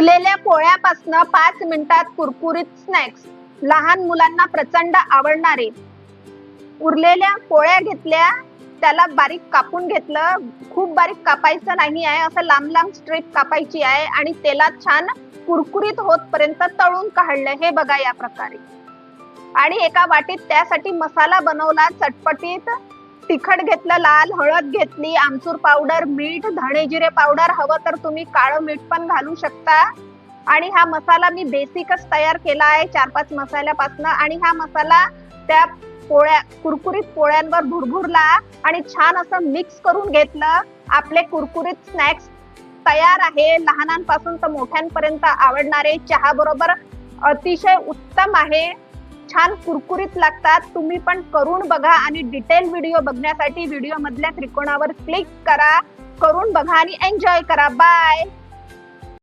उरलेल्या पोळ्यापासनं 5 मिनिटात कुरकुरीत स्नॅक्स, लहान मुलांना प्रचंड आवडणारे। उरलेल्या पोळ्या घेतल्या, त्याला बारीक कापून घेतलं, खूप बारीक कापायचं नाही आहे, असं लांब लांब स्ट्रिप कापायची आहे आणि तेलात छान कुरकुरीत होतपर्यंत तळून काढलं, हे बघा या प्रकारे। आणि एका वाटीत त्यासाठी मसाला बनवला चटपटीत। तिखट घेतलं, लाल हळद घेतली, आमचूर पावडर, मीठ, धणे जिरे पावडर, हवं तर तुम्ही काळं मीठ पण घालू शकता। आणि हा मसाला मी बेसिकच तयार केला आहे 4-5 मसाल्यापासून। आणि हा मसाला त्या पोळ्या, कुरकुरीत पोळ्यांवर भुरभुरला आणि छान असं मिक्स करून घेतलं। आपले कुरकुरीत स्नॅक्स तयार आहे, लहानांपासून तर मोठ्यांपर्यंत आवडणारे, चहा बरोबर अतिशय उत्तम आहे, छान कुरकुरीत लागतात। तुम्ही पण करून बघा आणि डिटेल व्हिडिओ बघण्यासाठी व्हिडिओ मधल्या त्रिकोणावर क्लिक करा, करून बघा आणि एन्जॉय करा। बाय।